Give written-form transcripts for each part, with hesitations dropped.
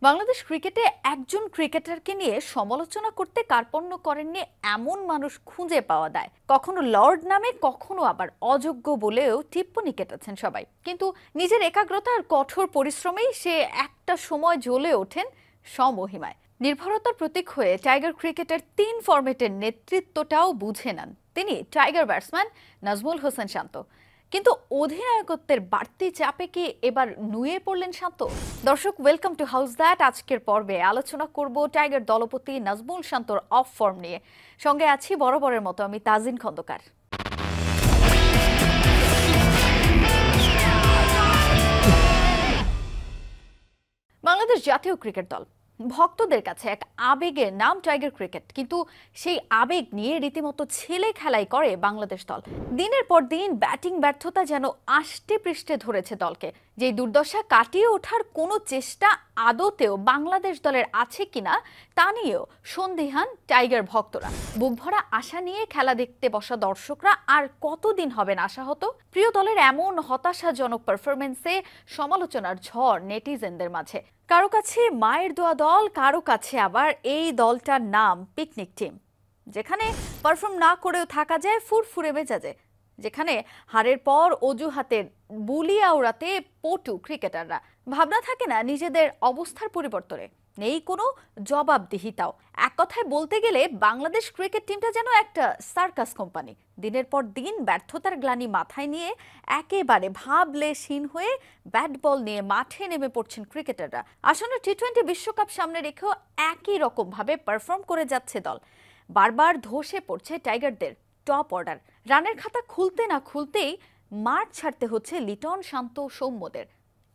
বাংলাদেশ ক্রিকেটে একজন ক্রিকেটারকে নিয়ে সমালোচনা করতে কার্পণ্য করেননি এমন মানুষ খুঁজে পাওয়া যায়। কখনো লর্ড নামে, কখনো আবার অযোগ্য বলেও টিপ্পনি কেটেছেন সবাই। কিন্তু নিজের একাগ্রতা আর কঠোর পরিশ্রমেই সে একটা সময় জ্বলে ওঠেন স্বমহিমায়। নির্ভরতার প্রতীক হয়ে টাইগার ক্রিকেটের ৩ ফরম্যাটের নেতৃত্বটাও বুঝে নেন তিনি, টাইগার ব্যাটসম্যান নাজমুল হোসেন শান্ত। কিন্তু অধিনায়কত্বের বাড়তি চাপে কি এবার নুয়ে পড়লেন শান্ত? দর্শক, ওয়েলকাম টু হাউস দ্যাট। আজকের পর্বে আলোচনা করব টাইগার দলপতি নাজমুল শান্তর অফ ফর্ম নিয়ে। সঙ্গে আছি বরাবরের মতো আমি তাজিন খন্দকার। বাংলাদেশ জাতীয় ক্রিকেট দল ভক্তদের কাছে এক আবেগের নাম টাইগার ক্রিকেট, কিন্তু সেই আবেগ নিয়ে রীতিমতো ছেলে খেলাই করে বাংলাদেশ দল। দিনের পর দিন ব্যাটিং ব্যর্থতা যেন আষ্টে পৃষ্ঠে ধরেছে দলকে। যে দুর্দশা কাটিয়ে ওঠার কোনো চেষ্টা আদতেও বাংলাদেশ দলের আছে কিনা তা নিয়েও সন্দিহান টাইগার ভক্তরা। বুক ভরা আশা নিয়ে খেলা দেখতে বসা দর্শকরা আর কতদিন হবেন আশাহত? প্রিয় দলের এমন হতাশাজনক পারফরমেন্সে সমালোচনার ঝড় নেটিজেনদের মাঝে। কারো কাছে মায়ের দোয়া দল, কারো কাছে আবার এই দলটার নাম পিকনিক টিম, যেখানে পারফর্ম না করেও থাকা যায় ফুরফুরে মেজাজে, যেখানে হারের পর অজুহাতের বুলি আওড়াতে পটু ক্রিকেটাররা। ভাবনা থাকে না নিজেদের অবস্থার পরিবর্তনে, নেই কোনো জবাবদিহিতাও। এক কথায় বলতে গেলে বাংলাদেশ ক্রিকেট টিমটা যেন একটা সার্কাস কোম্পানি। দিনের পর দিন ব্যর্থতার গ্লানি মাথায় নিয়ে একেবারে ভাবলেশহীন হয়ে ব্যাট বল নিয়ে মাঠে নেমে পড়ছেন ক্রিকেটাররা। আসন্ন টি-20 বিশ্বকাপ সামনে রেখেও একই রকম ভাবে পারফর্ম করে যাচ্ছে দল। বারবার ধসে পড়ছে টাইগারদের টপ অর্ডার। রানের খাতা খুলতে না খুলতেই মাঠ ছাড়তে হচ্ছে লিটন, শান্ত, সৌম্যদের।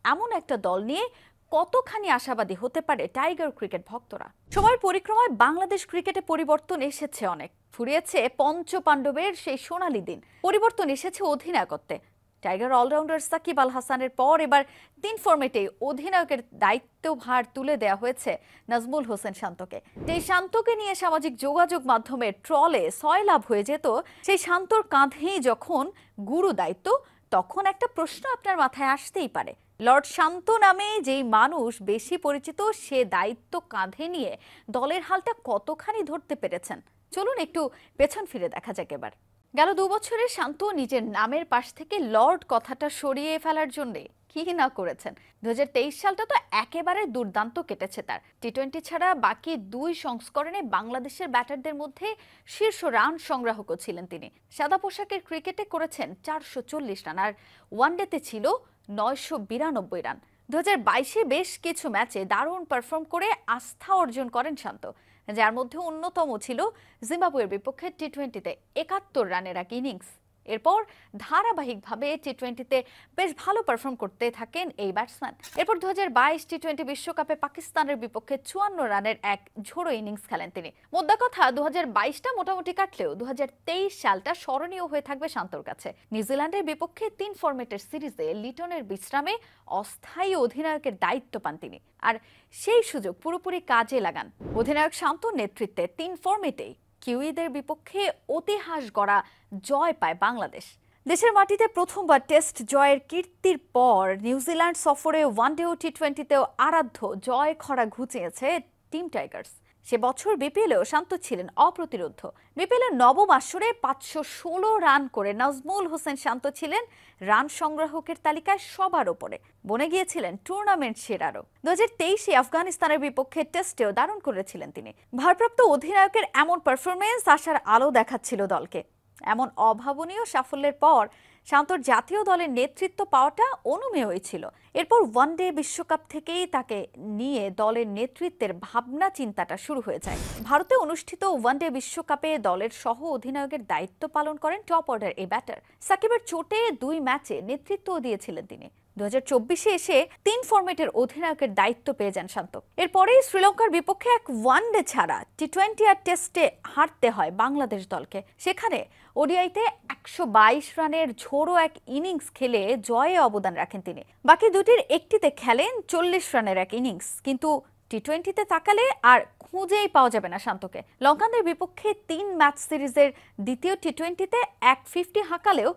এমন একটা দল নিয়ে কতখানি আশাবাদী হতে পারে টাইগার ক্রিকেট ভক্তরা? সময়ের পরিক্রমায় বাংলাদেশ ক্রিকেটে পরিবর্তন এসেছে অনেক। ফুরিয়েছে পঞ্চ পাণ্ডবের সেই সোনালী দিন। পরিবর্তন এসেছে অধিনায়কত্বে। টাইগার অলরাউন্ডার সাকিব আল হাসানের পর এবার ৩ ফরম্যাটে অধিনায়কের দায়িত্বভার তুলে দেওয়া হয়েছে নাজমুল হোসেন শান্তকে। এই শান্তকে নিয়ে সামাজিক যোগাযোগ মাধ্যমে ট্রলে সয়লাভ হয়ে যেত। সেই শান্তর কাঁধেই যখন গুরু দায়িত্ব, তখন একটা প্রশ্ন আপনার মাথায় আসতেই পারে, লর্ড শান্ত নামে যেই মানুষ বেশি পরিচিত, সে দায়িত্ব কাঁধে নিয়ে দলের হালটা কতখানি ধরতে পেরেছেন? চলুন একটু পেছন ফিরে দেখা যাক এবার। গেল ২ বছরে শান্ত নিজের নামের পাশ থেকে লর্ড কথাটা সরিয়ে ফেলার জন্য কি না করেছেন। ২০২৩ সালটা তো একেবারে দুর্দান্ত কেটেছে তার। টি-20 ছাড়া বাকি ২ সংস্করণে বাংলাদেশের ব্যাটারদের মধ্যে শীর্ষ রান সংগ্রাহকও ছিলেন তিনি। সাদা পোশাকের ক্রিকেটে করেছেন ৪৪০ রান, আর ওয়ানডেতে ছিল ৯৯২ রান। ২০২২-এ বেশ কিছু ম্যাচে দারুণ পারফর্ম করে আস্থা অর্জন করেন শান্ত, যার মধ্যে অন্যতম ছিল জিম্বাবুয়ের বিপক্ষে টি-20-তে ৭১ রানের এক ইনিংস। এরপর ধারাবাহিকভাবে টি-20-তে বেশ ভালো পারফর্ম করতে থাকেন এই ব্যাটসম্যান। এরপর ২০২২ টি-20 বিশ্বকাপে পাকিস্তানের বিপক্ষে ৫৪ রানের এক ঝোড়ো ইনিংস খেলেন তিনি। মোদ্দা কথা, ২০২২টা মোটামুটি কাটলেও ২০২৩ সালটা স্মরণীয় হয়ে থাকবে শান্তর কাছে। নিউজিল্যান্ডের বিপক্ষে ৩ ফরম্যাটের সিরিজে লিটনের বিশ্রামে অস্থায়ী অধিনায়কের দায়িত্ব পান তিনি, আর সেই সুযোগ পুরোপুরি কাজে লাগান। অধিনায়ক শান্তর নেতৃত্বে 3 ফরম্যাটেই কিউইদের বিপক্ষে ইতিহাস গড়া জয় পায় বাংলাদেশ। দেশের মাটিতে প্রথমবার টেস্ট জয়ের কীর্তির পর নিউজিল্যান্ড সফরে ওয়ানডে ও টি-20-তেও আরাধ্য জয় খরা ঘুচিয়েছে টিম টাইগার্স। সে বছর বিপিএলেও শান্ত ছিলেন অপ্রতিরোধ্য। বিপিএলের নবম আসরে ৫১৬ রান করে নাজমুল হোসেন শান্ত ছিলেন রান সংগ্রাহকের তালিকায় সবার ওপরে, বনে গিয়েছিলেন টুর্নামেন্ট সেরারও। ২০২৩-এ আফগানিস্তানের বিপক্ষে টেস্টেও দারুণ করেছিলেন তিনি। ভারপ্রাপ্ত অধিনায়কের এমন পারফরমেন্স আশার আলো দেখাচ্ছিল দলকে। এমন অভাবনীয় সাফল্যের পর শান্তর জাতীয় দলের নেতৃত্ব পাওয়াটা অনুমেয়ই ছিল। এরপর ওয়ানডে বিশ্বকাপ থেকেই তাকে নিয়ে দলের নেতৃত্বের ভাবনা চিন্তাটা শুরু হয়ে যায়। ভারতে অনুষ্ঠিত ওয়ানডে বিশ্বকাপে দলের সহ অধিনায়কের দায়িত্ব পালন করেন টপ অর্ডার এই ব্যাটার। সাকিবের চোটে 2 ম্যাচে নেতৃত্বও দিয়েছিলেন তিনি। ২০২৪-এ এসে 3 ফরম্যাটের অধিনায়কের দায়িত্ব পেয়ে যান শান্ত। এরপরেই শ্রীলঙ্কার বিপক্ষে এক ওয়ানডে ছাড়া টি-20 আর টেস্টে হারতে হয় বাংলাদেশ দলকে। সেখানে ওডিআইতে ১২২ রানের ঝোড়ো এক ইনিংস খেলে জয়ে অবদান রাখেন তিনি। বাকি দুটির একটিতে খেলেন ৪০ রানের এক ইনিংস, কিন্তু টি-20-তে তাকালে আর খুঁজেই পাওয়া যাবে না শান্তকে। লঙ্কানদের বিপক্ষে 3 ম্যাচ সিরিজের দ্বিতীয় টি-20-তে এক 50 হাঁকালেও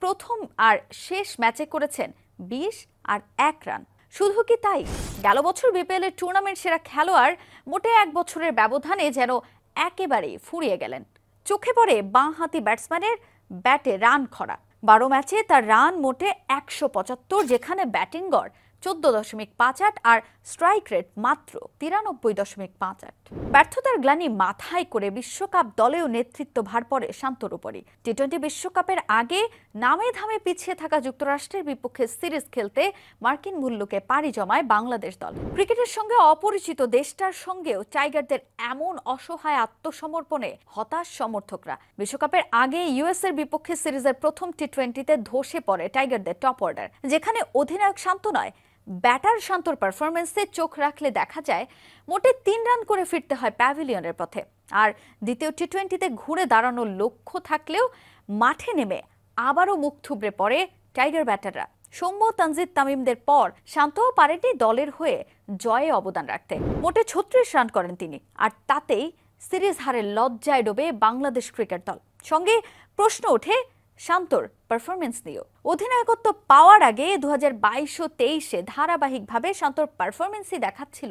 প্রথম আর শেষ ম্যাচে করেছেন ২০ আর ১ রান। শুধু কি তাই, গেল বছর বিপিএল এর টুর্নামেন্ট সেরা খেলোয়াড় মোটে 1 বছরের ব্যবধানে যেন একেবারেই ফুরিয়ে গেলেন। চোখে পড়ে বাঁহাতি ব্যাটসম্যানের ব্যাটে রান খরা। 12 ম্যাচে তার রান মোটে 175, যেখানে ব্যাটিং গড় 14.58 আর স্ট্রাইক রেট মাত্র 93.58। ব্যর্থতার গ্লানি মাথায় করে বিশ্বকাপ দলেও নেতৃত্ব ভার পড়ে শান্তর উপরই। টি-20 বিশ্বকাপের আগে নামে ধামে পিছিয়ে থাকা যুক্তরাষ্ট্রের বিপক্ষে সিরিজ খেলতে মার্কিন মুল্লুকে পাড়ি জমায় বাংলাদেশ দল। ক্রিকেটের সঙ্গে অপরিচিত দেশটার সঙ্গেও টাইগারদের এমন অসহায় আত্মসমর্পণে হতাশ সমর্থকরা। বিশ্বকাপের আগে ইউএস এর বিপক্ষে সিরিজের প্রথম টি-20তে ধসে পড়ে টাইগারদের টপ অর্ডার, যেখানে অধিনায়ক শান্ত নয়, ব্যাটার শান্তর পারফরমেন্সে চোখ রাখলে দেখা যায় মোটে 3 রান করে ফিরতে হয় প্যাভিলিয়নের পথে। আর দ্বিতীয় টি-20তে ঘুরে দাঁড়ানোর লক্ষ্য থাকলেও মাঠে নেমে আবারও মুখ থুবড়ে পড়ে টাইগার ব্যাটাররা। সৌম্য, তানজিদ তামিমদের পর শান্তও পারেনি দলের হয়ে জয়ে অবদান রাখতে। মোটে 36 রান করেন তিনি, আর তাতেই সিরিজ হারের লজ্জায় ডোবে বাংলাদেশ ক্রিকেট দল। সঙ্গে প্রশ্ন ওঠে শান্তর পারফরমেন্স নিয়েও। অধিনায়কত্ব পাওয়ার আগে 2022 ও 23-এ ধারাবাহিকভাবে শান্তর পারফরমেন্সই দেখাচ্ছিল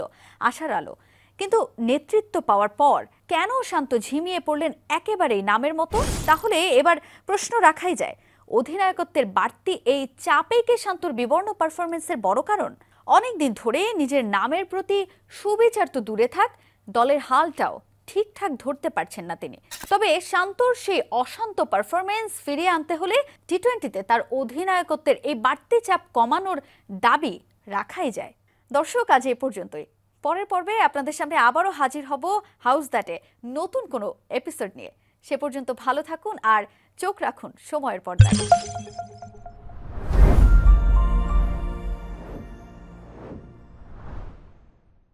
আশার আলো, কিন্তু নেতৃত্ব পাওয়ার পর কেন শান্ত ঝিমিয়ে পড়লেন একেবারেই নামের মতো? তাহলে এবার প্রশ্ন রাখাই যায়, অধিনায়কত্বের বাড়তি এই চাপেই কি শান্তর বিবর্ণ পারফরমেন্সের বড় কারণ? অনেকদিন ধরে নিজের নামের প্রতি সুবিচার তো দূরে থাক, দলের হালটাও ঠিকঠাক ধরতে পারছেন না তিনি। তবে শান্তর সেই অশান্ত পারফরমেন্স ফিরিয়ে আনতে হলে টি-20তে তার অধিনায়কত্বের এই বাড়তি চাপ কমানোর দাবি রাখাই যায়। দর্শক, আজ এ পর্যন্তই। পরের পর্বে আপনাদের সামনে আবারও হাজির হব হাউস দ্যাটে নতুন কোনো এপিসোড নিয়ে। সে পর্যন্ত ভালো থাকুন আর চোখ রাখুন সময়ের পর্দায়।